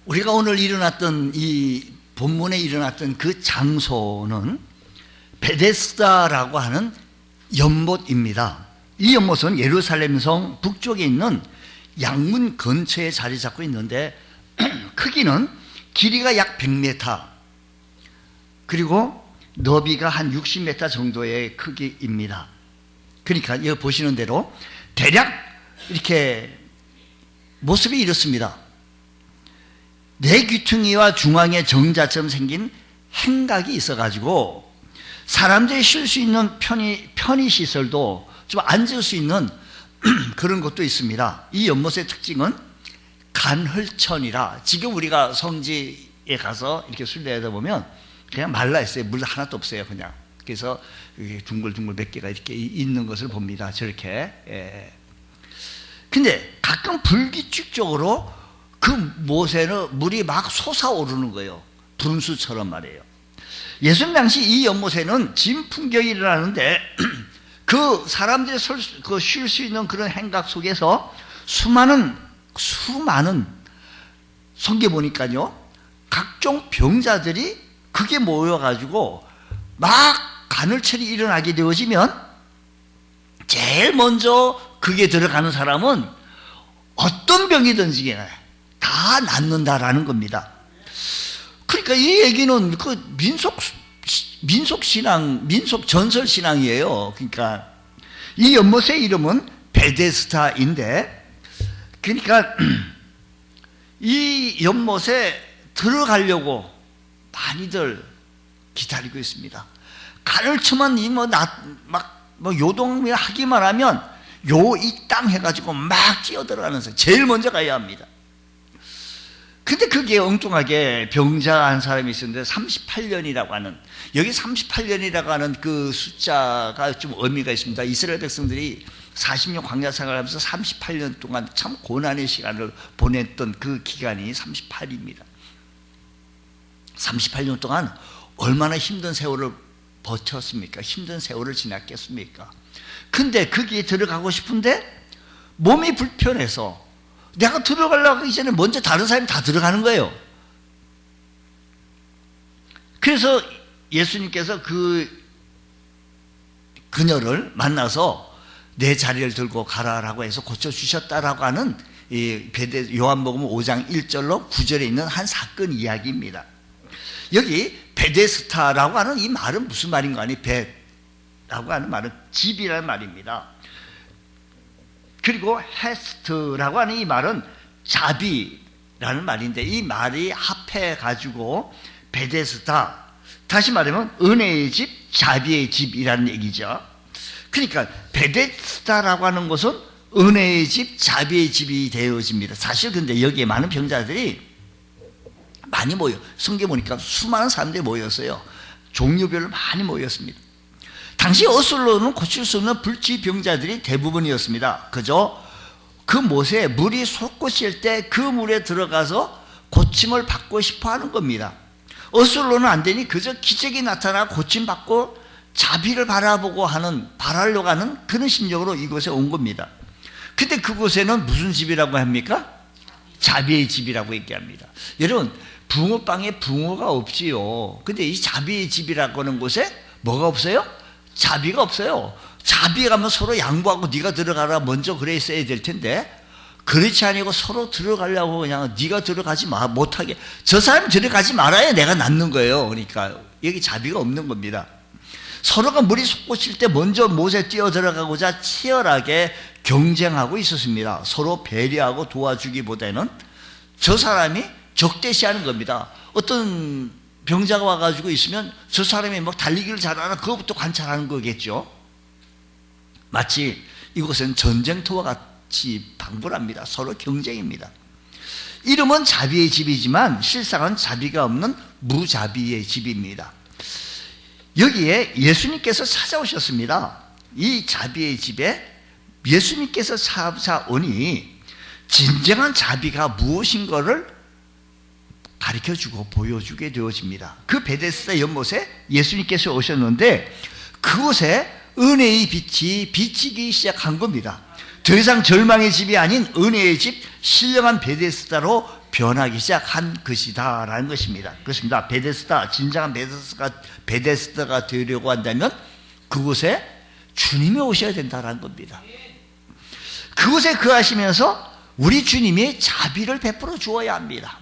우리가 오늘 일어났던 이 본문에 일어났던 그 장소는 베데스다라고 하는 연못입니다. 이 연못은 예루살렘 성 북쪽에 있는 양문 근처에 자리 잡고 있는데 크기는 길이가 약 100m 그리고 너비가 한 60m 정도의 크기입니다. 그러니까 여기 보시는 대로 대략 이렇게 모습이 이렇습니다. 네 귀퉁이와 중앙에 정자처럼 생긴 행각이 있어가지고 사람들이 쉴 수 있는 편의시설도 좀 앉을 수 있는 그런 것도 있습니다. 이 연못의 특징은 간헐천이라, 지금 우리가 성지에 가서 이렇게 순례하다 보면 그냥 말라 있어요. 물 하나도 없어요. 그냥. 그래서 둥글둥글 몇 개가 이렇게 있는 것을 봅니다. 저렇게. 근데 가끔 불규칙적으로 그 못에는 물이 막 솟아오르는 거예요. 분수처럼 말이에요. 예수님 당시 이 연못에는 진풍경이 일어나는데 그 사람들이 쉴 수 있는 그런 행각 속에서 수많은 성경에 보니까요, 각종 병자들이 그게 모여가지고 막 간헐천이 일어나게 되어지면 제일 먼저 그게 들어가는 사람은 어떤 병이든지 다 낫는다라는 겁니다. 그러니까 이 얘기는 그 민속신앙, 민속전설신앙이에요. 그러니까 이 연못의 이름은 베데스다인데, 그러니까 이 연못에 들어가려고 많이들 기다리고 있습니다. 간헐천만 요동을 하기만 하면 이 땅 해가지고 막 뛰어 들어가면서 제일 먼저 가야 합니다. 근데 그게 엉뚱하게 병자 한 사람이 있었는데 38년이라고 하는, 여기 38년이라고 하는 그 숫자가 좀 의미가 있습니다. 이스라엘 백성들이 40년 광야 생활하면서 38년 동안 참 고난의 시간을 보냈던 그 기간이 38입니다. 38년 동안 얼마나 힘든 세월을 버텼습니까? 힘든 세월을 지났겠습니까? 근데 거기에 들어가고 싶은데 몸이 불편해서 내가 들어가려고 하기 전에 먼저 다른 사람이 다 들어가는 거예요. 그래서 예수님께서 그녀를 만나서 내 자리를 들고 가라라고 해서 고쳐주셨다라고 하는 요한복음 5장 1절로 9절에 있는 한 사건 이야기입니다. 여기 베데스다라고 하는 이 말은 무슨 말인가 하니, 베라고 하는 말은 집이라는 말입니다. 그리고 헤스트라고 하는 이 말은 자비라는 말인데, 이 말이 합해가지고 베데스다, 다시 말하면 은혜의 집, 자비의 집이라는 얘기죠. 그러니까 베데스다라고 하는 것은 은혜의 집, 자비의 집이 되어집니다. 사실 근데 여기에 많은 병자들이 많이 성경에 보니까 수많은 사람들이 모였어요. 종류별로 많이 모였습니다. 당시 어슬로는 고칠 수 없는 불치병자들이 대부분이었습니다. 그저 그 못에 물이 솟구칠 때 그 물에 들어가서 고침을 받고 싶어 하는 겁니다. 어슬로는 안 되니 그저 기적이 나타나 고침받고 자비를 바라려고 하는 그런 심정으로 이곳에 온 겁니다. 근데 그곳에는 무슨 집이라고 합니까? 자비의 집이라고 얘기합니다. 여러분, 붕어빵에 붕어가 없지요. 근데 이 자비의 집이라고 하는 곳에 뭐가 없어요? 자비가 없어요. 자비가 하면 서로 양보하고 네가 들어가라 먼저 그랬어야 될 텐데, 그렇지 아니고 서로 들어가려고 그냥 네가 들어가지 못하게, 저 사람이 들어가지 말아야 내가 낫는 거예요. 그러니까 여기 자비가 없는 겁니다. 서로가 물이 솟구칠 때 먼저 못에 뛰어 들어가고자 치열하게 경쟁하고 있었습니다. 서로 배려하고 도와주기보다는 저 사람이 적대시하는 겁니다. 어떤 병자가 와가지고 있으면 저 사람이 막 달리기를 잘하나 그것부터 관찰하는 거겠죠. 마치 이곳은 전쟁터와 같이 방불합니다. 서로 경쟁입니다. 이름은 자비의 집이지만 실상은 자비가 없는 무자비의 집입니다. 여기에 예수님께서 찾아오셨습니다. 이 자비의 집에 예수님께서 찾아오니 진정한 자비가 무엇인가를 가르쳐주고 보여주게 되어집니다. 그 베데스다 연못에 예수님께서 오셨는데 그곳에 은혜의 빛이 비치기 시작한 겁니다. 더 이상 절망의 집이 아닌 은혜의 집, 신령한 베데스다로 변하기 시작한 것이다라는 것입니다. 그렇습니다. 베데스다, 진정한 베데스다가 되려고 한다면 그곳에 주님이 오셔야 된다는 겁니다. 그곳에 거하시면서 우리 주님이 자비를 베풀어 주어야 합니다.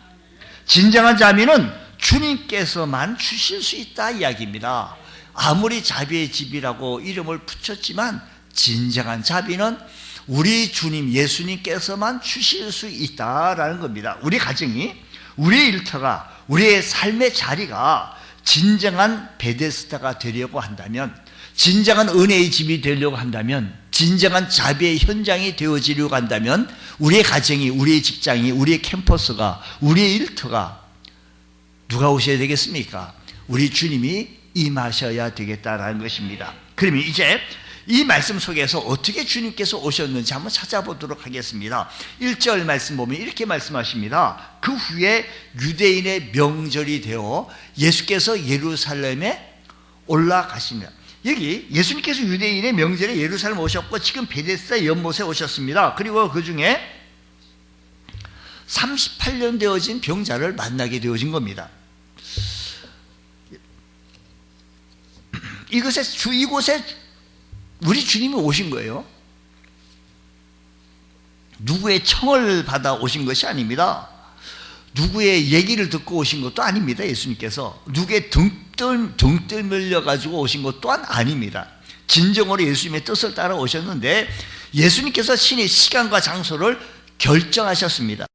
진정한 자비는 주님께서만 주실 수 있다 이야기입니다. 아무리 자비의 집이라고 이름을 붙였지만 진정한 자비는 우리 주님 예수님께서만 주실 수 있다라는 겁니다. 우리 가정이, 우리의 일터가, 우리의 삶의 자리가 진정한 베데스다가 되려고 한다면, 진정한 은혜의 집이 되려고 한다면, 진정한 자비의 현장이 되어지려고 한다면 우리의 가정이, 우리의 직장이, 우리의 캠퍼스가, 우리의 일터가 누가 오셔야 되겠습니까? 우리 주님이 임하셔야 되겠다라는 것입니다. 그러면 이제 이 말씀 속에서 어떻게 주님께서 오셨는지 한번 찾아보도록 하겠습니다. 1절 말씀 보면 이렇게 말씀하십니다. 그 후에 유대인의 명절이 되어 예수께서 예루살렘에 올라가시며, 여기 예수님께서 유대인의 명절에 예루살렘 오셨고 지금 베데스다 연못에 오셨습니다. 그리고 그 중에 38년 되어진 병자를 만나게 되어진 겁니다. 이곳에 우리 주님이 오신 거예요. 누구의 청을 받아 오신 것이 아닙니다. 누구의 얘기를 듣고 오신 것도 아닙니다. 예수님께서 누구의 등뜰 밀려가지고 오신 것 또한 아닙니다. 진정으로 예수님의 뜻을 따라 오셨는데 예수님께서 친히 시간과 장소를 결정하셨습니다.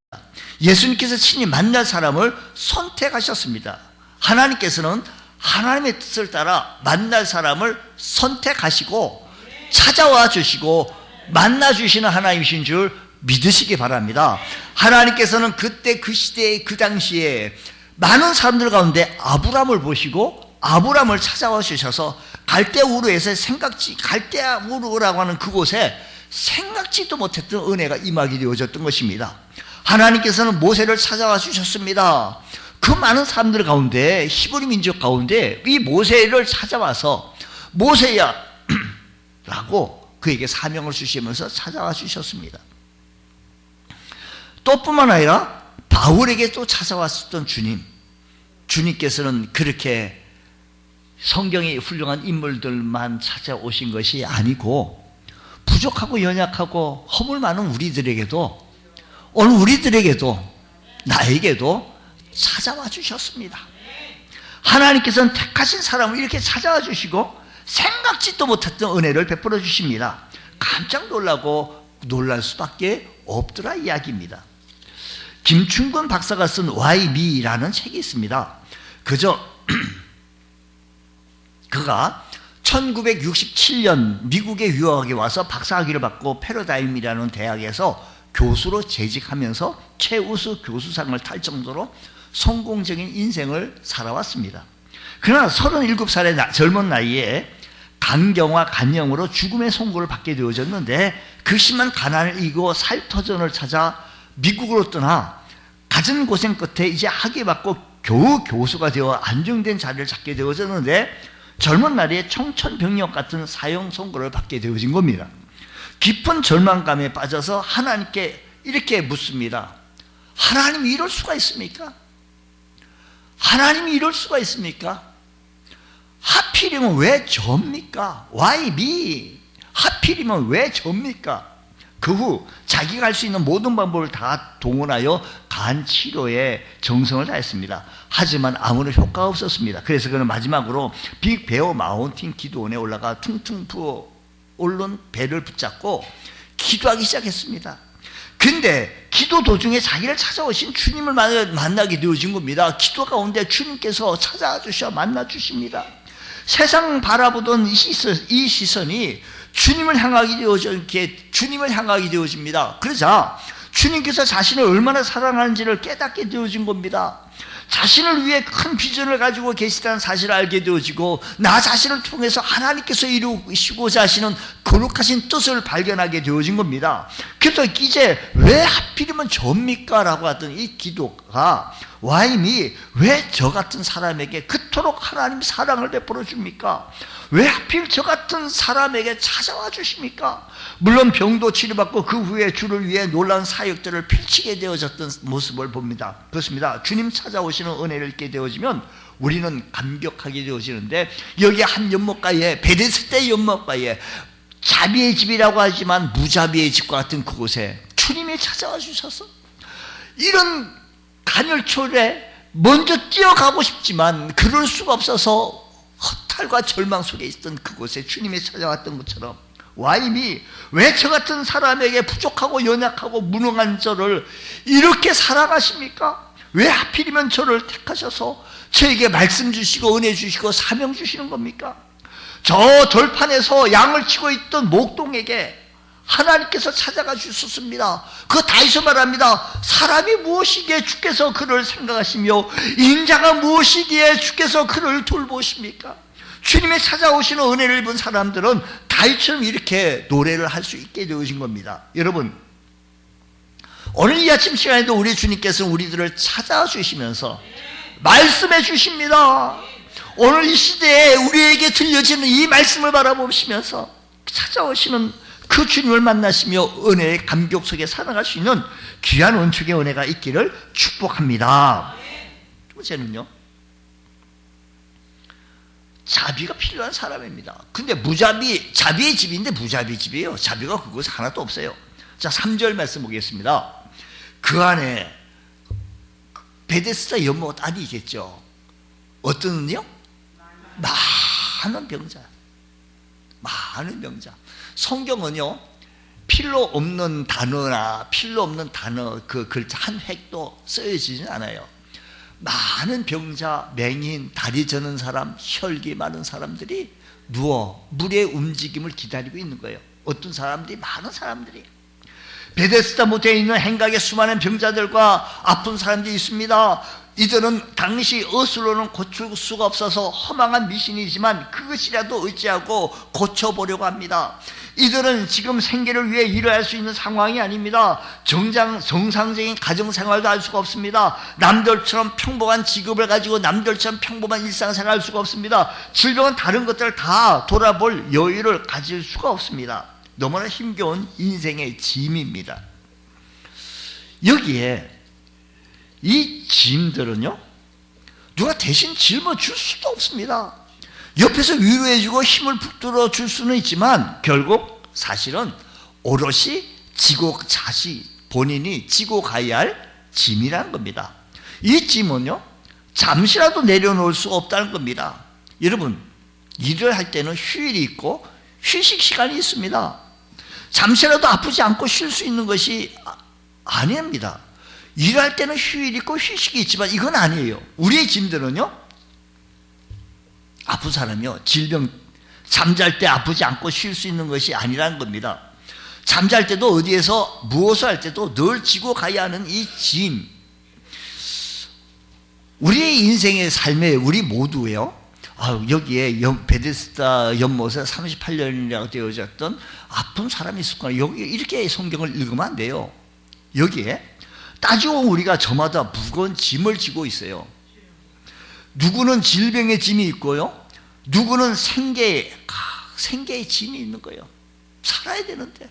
예수님께서 친히 만날 사람을 선택하셨습니다. 하나님께서는 하나님의 뜻을 따라 만날 사람을 선택하시고 찾아와 주시고 만나 주시는 하나님이신 줄 믿으시기 바랍니다. 하나님께서는 그때 그 시대에 그 당시에 많은 사람들 가운데 아브라함을 보시고 아브라함을 찾아와 주셔서 갈대우르에서 갈대우르라고 하는 그곳에 생각지도 못했던 은혜가 임하게 되어졌던 것입니다. 하나님께서는 모세를 찾아와 주셨습니다. 그 많은 사람들 가운데, 히브리 민족 가운데 이 모세를 찾아와서 모세야 라고 그에게 사명을 주시면서 찾아와 주셨습니다. 또 뿐만 아니라 바울에게 또 찾아왔었던 주님께서는 그렇게 성경의 훌륭한 인물들만 찾아오신 것이 아니고 부족하고 연약하고 허물 많은 우리들에게도, 오늘 우리들에게도, 나에게도 찾아와 주셨습니다. 하나님께서는 택하신 사람을 이렇게 찾아와 주시고 생각지도 못했던 은혜를 베풀어 주십니다. 깜짝 놀라고 놀랄 수밖에 없더라 이야기입니다. 김충근 박사가 쓴 Why Me라는 책이 있습니다. 그가 1967년 미국에 유학에 와서 박사학위를 받고 패러다임이라는 대학에서 교수로 재직하면서 최우수 교수상을 탈 정도로 성공적인 인생을 살아왔습니다. 그러나 37살의 젊은 나이에 간경화 간염으로 죽음의 선고를 받게 되어졌는데 그 심한 가난을 이기고 살터전을 찾아 미국으로 떠나 갖은 고생 끝에 이제 학위 받고 겨우 교수가 되어 안정된 자리를 잡게 되어졌는데 젊은 나이에 청천벽력 같은 사형 선고를 받게 되어진 겁니다. 깊은 절망감에 빠져서 하나님께 이렇게 묻습니다. 하나님이 이럴 수가 있습니까? 하나님이 이럴 수가 있습니까? 하필이면 왜 접니까? Why me? 하필이면 왜 접니까? 그 후 자기가 할 수 있는 모든 방법을 다 동원하여 간 치료에 정성을 다했습니다. 하지만 아무런 효과가 없었습니다. 그래서 그는 마지막으로 빅 베어 마운틴 기도원에 올라가 퉁퉁 부어 오른 배를 붙잡고 기도하기 시작했습니다. 근데 기도 도중에 자기를 찾아오신 주님을 만나게 되어진 겁니다. 기도 가운데 주님께서 찾아와 주셔 만나 주십니다. 세상 바라보던 이 시선이 주님을 향하게 되어집니다. 그러자 주님께서 자신을 얼마나 사랑하는지를 깨닫게 되어진 겁니다. 자신을 위해 큰 비전을 가지고 계시다는 사실을 알게 되어지고 나 자신을 통해서 하나님께서 이루시고자 하시는 거룩하신 뜻을 발견하게 되어진 겁니다. 그래서 이제 왜 하필이면 접니까? 라고 하던 이 기도가 Why me? 왜 저 같은 사람에게 그토록 하나님 사랑을 베풀어 줍니까? 왜 하필 저 같은 사람에게 찾아와 주십니까? 물론 병도 치료받고 그 후에 주를 위해 놀라운 사역들을 펼치게 되어졌던 모습을 봅니다. 그렇습니다. 주님 찾아오시는 은혜를 잊게 되어지면 우리는 감격하게 되어지는데, 여기 한 연못가에, 베데스다 연못가에 자비의 집이라고 하지만 무자비의 집과 같은 그곳에 주님이 찾아와 주셔서 이런 간열철에 먼저 뛰어가고 싶지만 그럴 수가 없어서 허탈과 절망 속에 있던 그곳에 주님이 찾아왔던 것처럼, 와임이 왜 저 같은 사람에게 부족하고 연약하고 무능한 저를 이렇게 사랑하십니까? 왜 하필이면 저를 택하셔서 저에게 말씀 주시고 은혜 주시고 사명 주시는 겁니까? 저 돌판에서 양을 치고 있던 목동에게 하나님께서 찾아가 주셨습니다. 그 다윗이 말합니다. 사람이 무엇이기에 주께서 그를 생각하시며 인자가 무엇이기에 주께서 그를 돌보십니까? 주님의 찾아오시는 은혜를 입은 사람들은 다윗처럼 이렇게 노래를 할 수 있게 되어진 겁니다. 여러분, 오늘 이 아침 시간에도 우리 주님께서는 우리들을 찾아주시면서 말씀해 주십니다. 오늘 이 시대에 우리에게 들려지는 이 말씀을 바라보시면서 찾아오시는 그 주님을 만나시며 은혜의 감격 속에 살아갈 수 있는 귀한 은총의 은혜가 있기를 축복합니다. 두 번째는요, 자비가 필요한 사람입니다. 근데 자비의 집인데 무자비의 집이에요. 자비가 그곳에 하나도 없어요. 자, 3절 말씀 보겠습니다. 그 안에 베데스다 연못 아니겠죠. 어떤요? 많은 병자. 많은 병자. 성경은요, 필요 없는 단어나 필요 없는 단어 그 글자 한 획도 쓰여지진 않아요. 많은 병자, 맹인, 다리 저는 사람, 혈기 많은 사람들이 누워 물의 움직임을 기다리고 있는 거예요. 어떤 사람들이, 많은 사람들이. 베데스다 못에 있는 행각에 수많은 병자들과 아픈 사람들이 있습니다. 이들은 당시 의술로는 고칠 수가 없어서 허망한 미신이지만 그것이라도 의지하고 고쳐보려고 합니다. 이들은 지금 생계를 위해 일을 할 수 있는 상황이 아닙니다. 정상적인 가정생활도 할 수가 없습니다. 남들처럼 평범한 직업을 가지고 남들처럼 평범한 일상생활을 할 수가 없습니다. 질병은 다른 것들을 다 돌아볼 여유를 가질 수가 없습니다. 너무나 힘겨운 인생의 짐입니다. 여기에 이 짐들은요, 누가 대신 짊어줄 수도 없습니다. 옆에서 위로해주고 힘을 북들어 줄 수는 있지만 결국 사실은 오롯이 본인이 지고 가야 할 짐이라는 겁니다. 이 짐은요, 잠시라도 내려놓을 수 없다는 겁니다. 여러분, 일을 할 때는 휴일이 있고 휴식 시간이 있습니다. 잠시라도 아프지 않고 쉴 수 있는 것이 아닙니다. 일할 때는 휴일이 있고 휴식이 있지만 이건 아니에요. 우리의 짐들은요, 아픈 사람이요, 질병, 잠잘 때 아프지 않고 쉴 수 있는 것이 아니라는 겁니다. 잠잘 때도 어디에서 무엇을 할 때도 늘 지고 가야 하는 이 짐, 우리의 인생의 삶에 우리 모두예요. 여기에 베데스다 연못에 38년이라고 되어졌던 아픈 사람이 있었구나. 여기 이렇게 성경을 읽으면 안 돼요. 여기에 따지고 우리가 저마다 무거운 짐을 지고 있어요. 누구는 질병의 짐이 있고요, 누구는 생계의 짐이 있는 거예요. 살아야 되는데.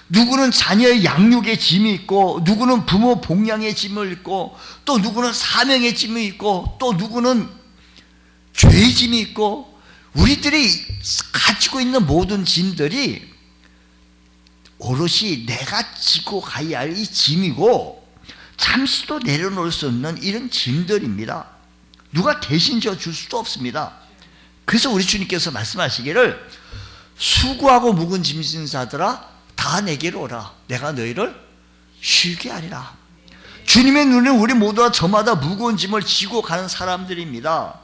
누구는 자녀의 양육의 짐이 있고, 누구는 부모 봉양의 짐을 있고, 또 누구는 사명의 짐이 있고, 또 누구는 죄의 짐이 있고, 우리들이 가지고 있는 모든 짐들이 오롯이 내가 지고 가야 할 이 짐이고 잠시도 내려놓을 수 없는 이런 짐들입니다. 누가 대신 져줄 수도 없습니다. 그래서 우리 주님께서 말씀하시기를 수고하고 묵은 짐진 자들아 다 내게로 오라. 내가 너희를 쉬게 하리라. 주님의 눈에 우리 모두가 저마다 무거운 짐을 지고 가는 사람들입니다.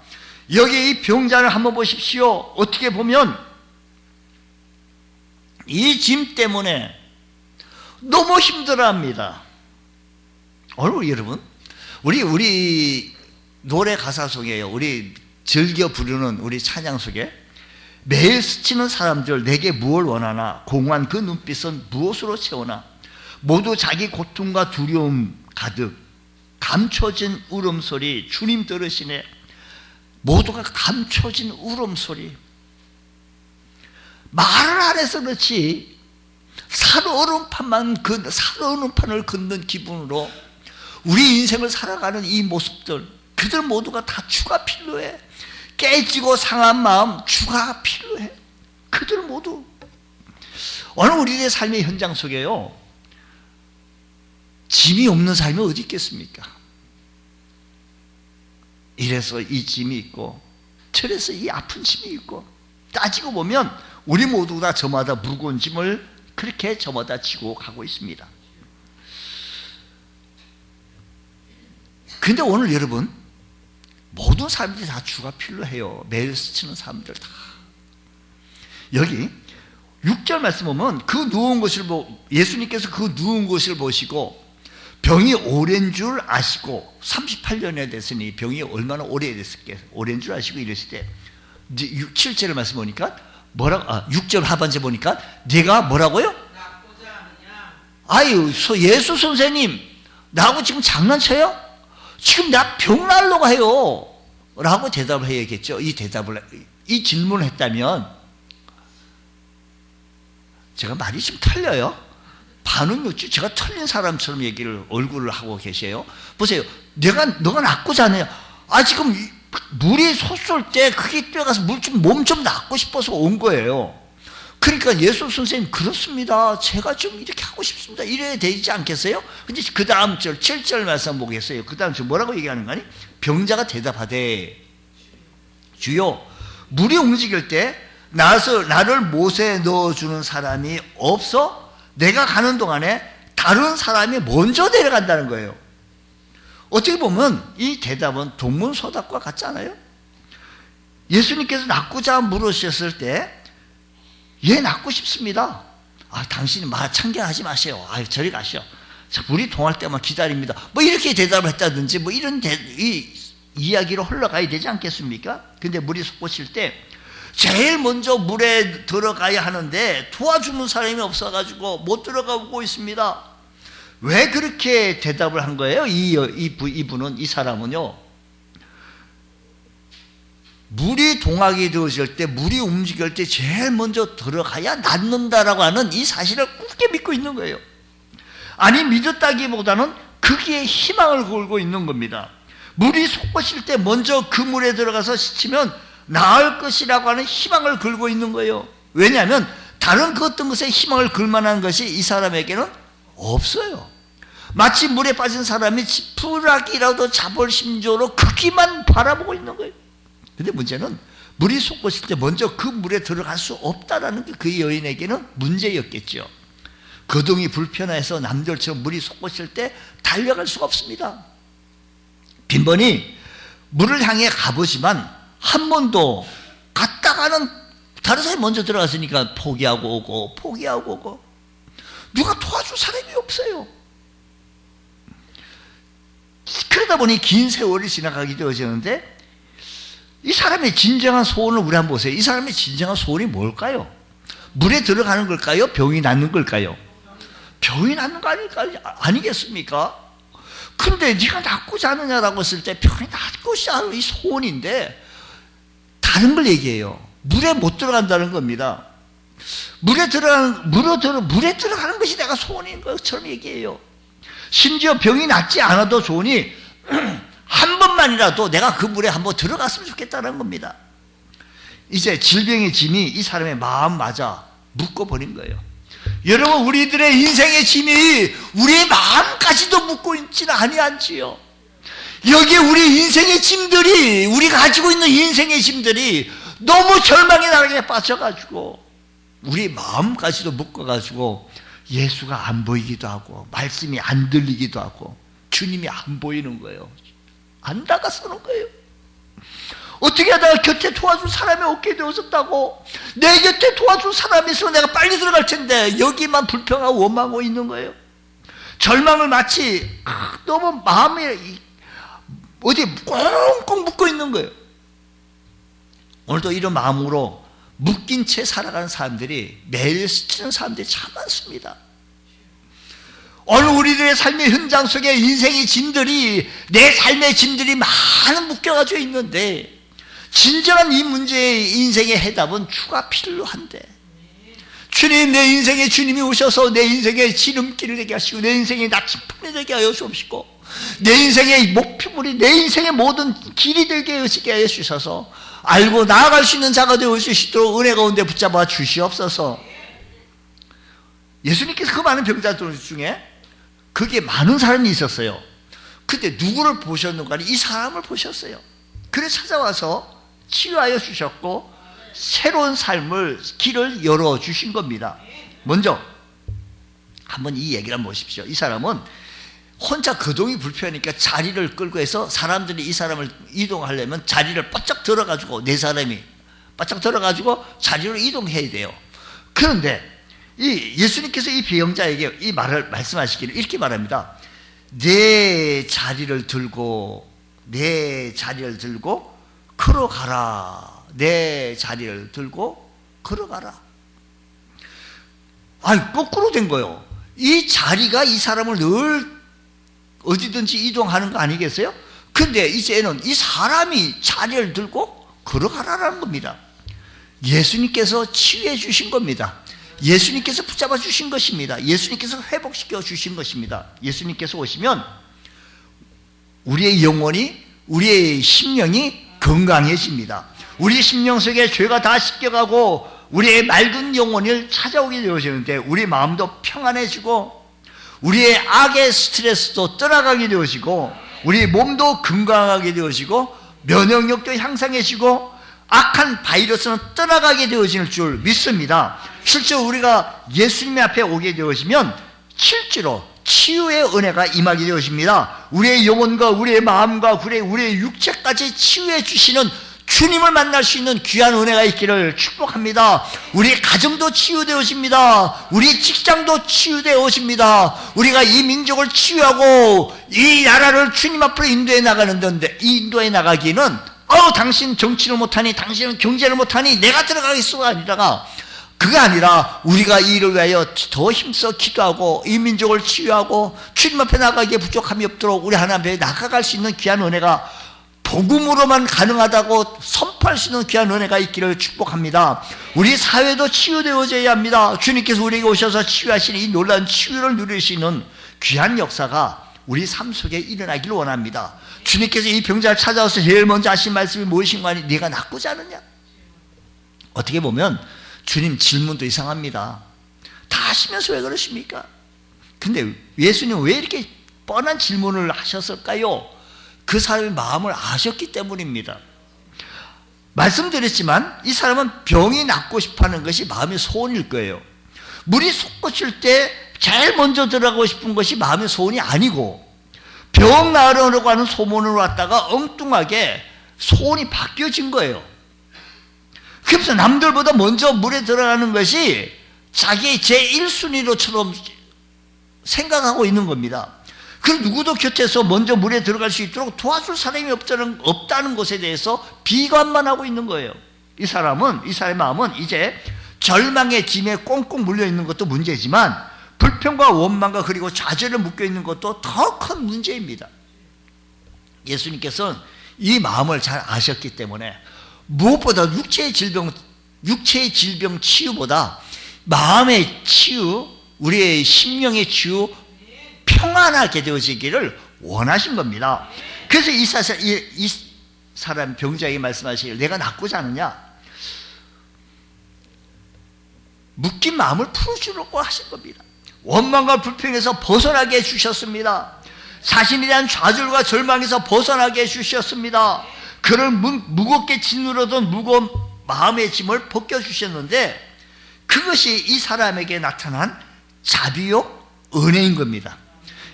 여기 이 병자를 한번 보십시오. 어떻게 보면 이 짐 때문에 너무 힘들어합니다. 오늘 여러분, 우리 노래 가사 속에요, 우리 즐겨 부르는 우리 찬양 속에 매일 스치는 사람들 내게 무엇을 원하나 공허한 그 눈빛은 무엇으로 채우나 모두 자기 고통과 두려움 가득 감춰진 울음소리 주님 들으시네. 모두가 감춰진 울음소리. 말을 안 해서 그렇지 살얼음판을 걷는 기분으로 우리 인생을 살아가는 이 모습들, 그들 모두가 다 주가 필요해. 깨지고 상한 마음, 주가 필요해. 그들 모두. 오늘 우리의 삶의 현장 속에요, 짐이 없는 삶이 어디 있겠습니까? 이래서 이 짐이 있고 저래서 이 아픈 짐이 있고, 따지고 보면 우리 모두가 저마다 무거운 짐을 그렇게 저마다 지고 가고 있습니다. 근데 오늘 여러분, 모든 사람들이 다 주가 필요해요. 매일 스치는 사람들 다. 여기 6절 말씀 보면 그 누운 것을 예수님께서 그 누운 것을 보시고 병이 오랜 줄 아시고, 38년에 됐으니 병이 얼마나 오래됐을게, 오랜 줄 아시고 이랬을 때 7절을 말씀 보니까 6절 하반절 보니까 네가 뭐라고요? 아유, 예수 선생님, 나하고 지금 장난쳐요? 지금 나 병 나려고 해요 라고 대답을 해야겠죠. 이 질문을 했다면, 제가 말이 좀 틀려요. 반응이 제가 틀린 사람처럼 얼굴을 하고 계세요. 보세요. 너가 낫고 자네요. 지금 물이 솟을 때 그게 뛰어가서 몸 좀 낫고 싶어서 온 거예요. 그러니까 예수 선생님, 그렇습니다. 제가 좀 이렇게 하고 싶습니다. 이래야 되지 않겠어요? 근데 그 다음 절, 7절 말씀 보겠어요. 그 다음 절 뭐라고 얘기하는 거니? 병자가 대답하되, 주여, 물이 움직일 때 나를 못에 넣어주는 사람이 없어 내가 가는 동안에 다른 사람이 먼저 내려간다는 거예요. 어떻게 보면 이 대답은 동문서답과 같지 않아요? 예수님께서 낫고자 물으셨을 때, 낫고 싶습니다. 당신이 참견하지 마세요. 저리 가시오. 물이 동할 때만 기다립니다. 이렇게 대답을 했다든지 이런 이야기로 흘러가야 되지 않겠습니까? 근데 물이 솟구칠 때 제일 먼저 물에 들어가야 하는데 도와주는 사람이 없어가지고 못 들어가고 있습니다. 왜 그렇게 대답을 한 거예요? 이분은, 이 사람은요, 물이 동하게 되어질 때, 물이 움직일 때 제일 먼저 들어가야 낫는다라고 하는 이 사실을 굳게 믿고 있는 거예요. 아니, 믿었다기보다는 거기에 희망을 걸고 있는 겁니다. 물이 솟구칠 때 먼저 그 물에 들어가서 씻으면 나을 것이라고 하는 희망을 걸고 있는 거예요. 왜냐하면 다른 그 어떤 것에 희망을 걸 만한 것이 이 사람에게는 없어요. 마치 물에 빠진 사람이 지푸라기라도 잡을 심정으로 거기만 바라보고 있는 거예요. 근데 문제는 물이 솟구칠 때 먼저 그 물에 들어갈 수 없다라는 게 그 여인에게는 문제였겠죠. 거동이 불편해서 남들처럼 물이 솟구칠 때 달려갈 수가 없습니다. 빈번히 물을 향해 가보지만 한 번도 갔다가는 다른 사람이 먼저 들어갔으니까 포기하고 오고 누가 도와줄 사람이 없어요. 그러다 보니 긴 세월이 지나가게 되어지는데, 이 사람의 진정한 소원을 우리 한번 보세요. 이 사람의 진정한 소원이 뭘까요? 물에 들어가는 걸까요? 병이 낫는 걸까요? 병이 낫는 거 아니겠습니까? 근데 네가 낫고자 하느냐라고 했을 때 병이 낫고자 하는 이 소원인데 다른 걸 얘기해요. 물에 못 들어간다는 겁니다. 물에 들어가는 것이 내가 소원인 것처럼 얘기해요. 심지어 병이 낫지 않아도 좋으니 한 번만이라도 내가 그 물에 한번 들어갔으면 좋겠다는 겁니다. 이제 질병의 짐이 이 사람의 마음 맞아 묶어버린 거예요. 여러분, 우리들의 인생의 짐이 우리의 마음까지도 묶고 있지는 아니한지요. 여기에 우리 인생의 짐들이, 우리가 가지고 있는 인생의 짐들이 너무 절망의 나락에 빠져가지고 우리 마음까지도 묶어가지고 예수가 안 보이기도 하고 말씀이 안 들리기도 하고 주님이 안 보이는 거예요. 안 다가서는 거예요. 어떻게 하다가 곁에 도와줄 사람이 없게 되어졌다고. 내 곁에 도와줄 사람이 있으면 내가 빨리 들어갈 텐데 여기만 불평하고 원망하고 있는 거예요. 절망을 마치 너무 마음에 어디에 꽁꽁 묶고 있는 거예요. 오늘도 이런 마음으로 묶인 채 살아가는 사람들이, 매일 스치는 사람들이 참 많습니다. 오늘 우리들의 삶의 현장 속에 인생의 짐들이, 내 삶의 짐들이 많은 묶여가지고 있는데, 진정한 이 문제의 인생의 해답은 주가 필요한데, 주님, 내 인생에 주님이 오셔서 내 인생에 지름길을 되게 하시고 내 인생에 나침판이 되게 하여 주옵시고 내 인생의 목표물이 내 인생의 모든 길이 되게 하시게 하여 주셔서 알고 나아갈 수 있는 자가 되어 줄 수 있도록 은혜 가운데 붙잡아 주시옵소서. 예수님께서 그 많은 병자들 중에 그게 많은 사람이 있었어요. 근데 누구를 보셨는가? 이 사람을 보셨어요. 그래서 찾아와서 치유하여 주셨고 새로운 삶을 길을 열어주신 겁니다. 먼저 한번 이 얘기를 한번 보십시오. 이 사람은 혼자 거동이 불편하니까 자리를 끌고 해서 사람들이 이 사람을 이동하려면 자리를 바짝 들어가지고 네 사람이 바짝 들어가지고 자리로 이동해야 돼요. 그런데 이 예수님께서 이 비영자에게 이 말을 말씀하시기를 이렇게 말합니다. 내 자리를 들고 걸어가라. 내 자리를 들고 걸어가라. 아니, 거꾸로 된 거예요. 이 자리가 이 사람을 늘 어디든지 이동하는 거 아니겠어요? 근데 이제는 이 사람이 자리를 들고 걸어가라는 겁니다. 예수님께서 치유해 주신 겁니다. 예수님께서 붙잡아 주신 것입니다. 예수님께서 회복시켜 주신 것입니다. 예수님께서 오시면 우리의 영혼이, 우리의 심령이 건강해집니다. 우리 심령 속에 죄가 다 씻겨가고 우리의 맑은 영혼을 찾아오게 되어지는데 우리 마음도 평안해지고 우리의 악의 스트레스도 떠나가게 되어지고 우리 몸도 건강하게 되어지고 면역력도 향상해지고 악한 바이러스는 떠나가게 되어질 줄 믿습니다. 실제 우리가 예수님의 앞에 오게 되어지면 실제로 치유의 은혜가 임하게 되어집니다. 우리의 영혼과 우리의 마음과 우리의 육체까지 치유해 주시는 주님을 만날 수 있는 귀한 은혜가 있기를 축복합니다. 우리 가정도 치유되어집니다. 우리 직장도 치유되어집니다. 우리가 이 민족을 치유하고 이 나라를 주님 앞으로 인도해 나가기는 당신 정치를 못하니 당신은 경제를 못하니 내가 들어가겠소가 아니라가 그가 아니라 우리가 이 일을 위하여 더 힘써 기도하고 이 민족을 치유하고 주님 앞에 나가기에 부족함이 없도록 우리 하나님 앞에 나아갈 수 있는 귀한 은혜가 복음으로만 가능하다고 선포할 수 있는 귀한 은혜가 있기를 축복합니다. 우리 사회도 치유되어져야 합니다. 주님께서 우리에게 오셔서 치유하시는 이 놀라운 치유를 누릴 수 있는 귀한 역사가 우리 삶 속에 일어나기를 원합니다. 주님께서 이 병자를 찾아와서 제일 먼저 하신 말씀이 무엇인가 하니 네가 낫고자 하느냐? 어떻게 보면 주님 질문도 이상합니다. 다 하시면서 왜 그러십니까? 근데 예수님은 왜 이렇게 뻔한 질문을 하셨을까요? 그 사람의 마음을 아셨기 때문입니다. 말씀드렸지만 이 사람은 병이 낫고 싶어하는 것이 마음의 소원일 거예요. 물이 솟구칠 때 제일 먼저 들어가고 싶은 것이 마음의 소원이 아니고 병 나으려고 하는 소문으로 왔다가 엉뚱하게 소원이 바뀌어진 거예요. 그래서 남들보다 먼저 물에 들어가는 것이 자기의 제1순위로처럼 생각하고 있는 겁니다. 그 누구도 곁에서 먼저 물에 들어갈 수 있도록 도와줄 사람이 없다는 것에 대해서 비관만 하고 있는 거예요. 이 사람의 마음은 이제 절망의 짐에 꽁꽁 물려 있는 것도 문제지만 불평과 원망과 그리고 좌절에 묶여 있는 것도 더 큰 문제입니다. 예수님께서는 이 마음을 잘 아셨기 때문에 무엇보다 육체의 질병 치유보다 마음의 치유, 우리의 심령의 치유, 평안하게 되어지기를 원하신 겁니다. 그래서 이 사람 병자에게 말씀하시길 내가 낫고자 하느냐? 묶인 마음을 풀어주려고 하신 겁니다. 원망과 불평에서 벗어나게 해주셨습니다. 자신에 대한 좌절과 절망에서 벗어나게 해주셨습니다. 그를 무겁게 짓누르던 무거운 마음의 짐을 벗겨주셨는데 그것이 이 사람에게 나타난 자비요 은혜인 겁니다.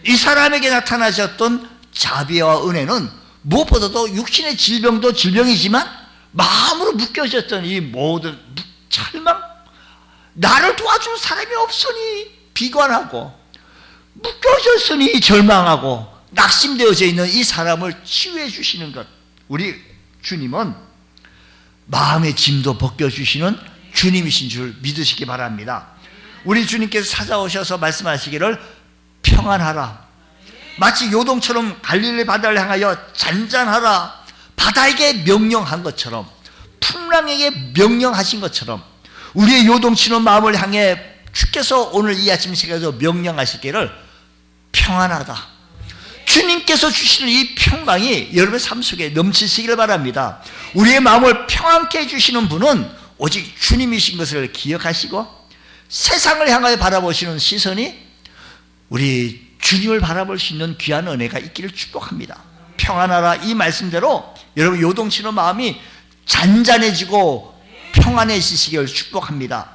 이 사람에게 나타나셨던 자비와 은혜는 무엇보다도 육신의 질병도 질병이지만 마음으로 묶여졌던 이 모든 절망, 나를 도와줄 사람이 없으니 비관하고 묶여졌으니 절망하고 낙심되어져 있는 이 사람을 치유해 주시는 것, 우리 주님은 마음의 짐도 벗겨주시는 주님이신 줄 믿으시기 바랍니다. 우리 주님께서 찾아오셔서 말씀하시기를 평안하라, 마치 요동처럼 갈릴리 바다를 향하여 잔잔하라 바다에게 명령한 것처럼, 풍랑에게 명령하신 것처럼 우리의 요동치는 마음을 향해 주께서 오늘 이 아침 시간에서 명령하시기를 평안하다. 주님께서 주시는 이 평강이 여러분의 삶 속에 넘치시기를 바랍니다. 우리의 마음을 평안케 해주시는 분은 오직 주님이신 것을 기억하시고 세상을 향하여 바라보시는 시선이 우리 주님을 바라볼 수 있는 귀한 은혜가 있기를 축복합니다. 평안하라 이 말씀대로 여러분 요동치는 마음이 잔잔해지고 평안해지시기를 축복합니다.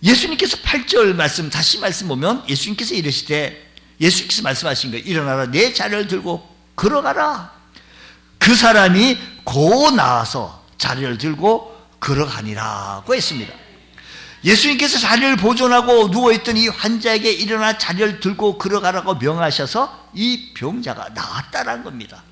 예수님께서 8절 말씀 다시 말씀 보면 예수님께서 이르시되 예수님께서 말씀하신 거예요. 일어나라 내 자리를 들고 걸어가라. 그 사람이 고 나와서 자리를 들고 걸어가니라고 했습니다. 예수님께서 자리를 보존하고 누워있던 이 환자에게 일어나 자리를 들고 걸어가라고 명하셔서 이 병자가 나았다는 겁니다.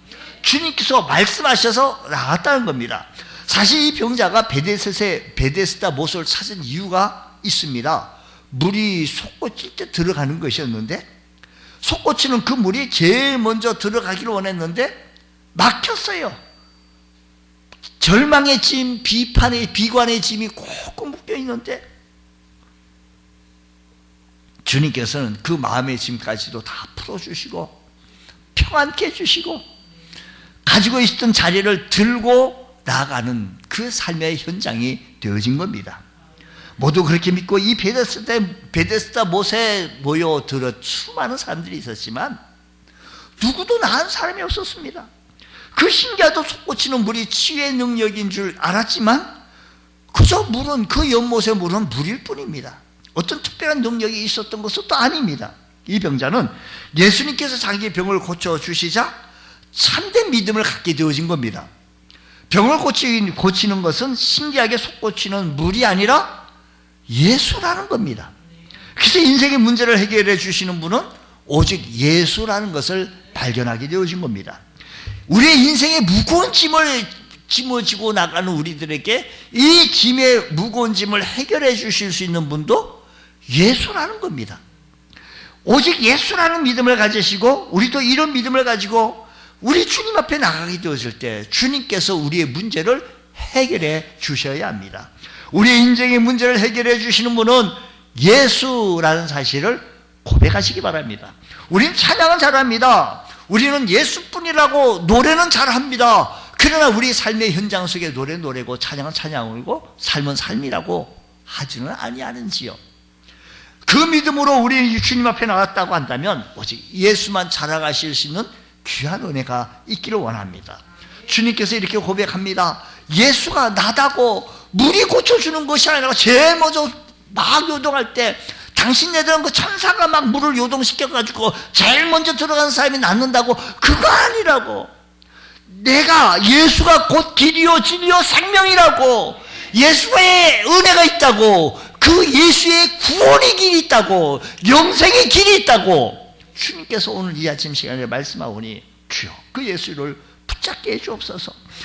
주님께서 말씀하셔서 나았다는 겁니다. 사실 이 병자가 베데스다 못을 찾은 이유가 있습니다. 물이 솟구칠 때 들어가는 것이었는데 솟구치는 그 물이 제일 먼저 들어가기를 원했는데 막혔어요. 절망의 짐, 비관의 짐이 콕콕 묶여 있는데 주님께서는 그 마음의 짐까지도 다 풀어주시고 평안케 해주시고 가지고 있었던 자리를 들고 나아가는 그 삶의 현장이 되어진 겁니다. 모두 그렇게 믿고 이 베데스다 못에 모여들어 수많은 사람들이 있었지만 누구도 나은 사람이 없었습니다. 그 신기하도 솟구치는 물이 치유의 능력인 줄 알았지만 그저 물은 그 연못의 물은 물일 뿐입니다. 어떤 특별한 능력이 있었던 것은 또 아닙니다. 이 병자는 예수님께서 자기 병을 고쳐주시자 참된 믿음을 갖게 되어진 겁니다. 병을 고치는 것은 신기하게 솟구치는 물이 아니라 예수라는 겁니다. 그래서 인생의 문제를 해결해 주시는 분은 오직 예수라는 것을 발견하게 되어진 겁니다. 우리의 인생의 무거운 짐을 짊어지고 나가는 우리들에게 이 짐의 무거운 짐을 해결해 주실 수 있는 분도 예수라는 겁니다. 오직 예수라는 믿음을 가지시고 우리도 이런 믿음을 가지고 우리 주님 앞에 나가게 되었을 때 주님께서 우리의 문제를 해결해 주셔야 합니다. 우리의 인생의 문제를 해결해 주시는 분은 예수라는 사실을 고백하시기 바랍니다. 우리는 찬양은 잘합니다. 우리는 예수뿐이라고 노래는 잘합니다. 그러나 우리 삶의 현장 속에 노래는 노래고 찬양은 찬양이고 삶은 삶이라고 하지는 아니하는지요. 그 믿음으로 우리 주님 앞에 나왔다고 한다면 오직 예수만 자랑하실 수 있는 귀한 은혜가 있기를 원합니다. 주님께서 이렇게 고백합니다. 예수가 나다고 물이 고쳐주는 것이 아니라 제일 먼저 막 요동할 때 당신네들은 그 천사가 막 물을 요동시켜가지고 제일 먼저 들어간 사람이 낫는다고 그거 아니라고. 내가 예수가 곧 길이요 진리요 생명이라고 예수의 은혜가 있다고 그 예수의 구원의 길이 있다고 영생의 길이 있다고 주님께서 오늘 이 아침 시간에 말씀하오니 주여 그 예수를 붙잡게 해주옵소서.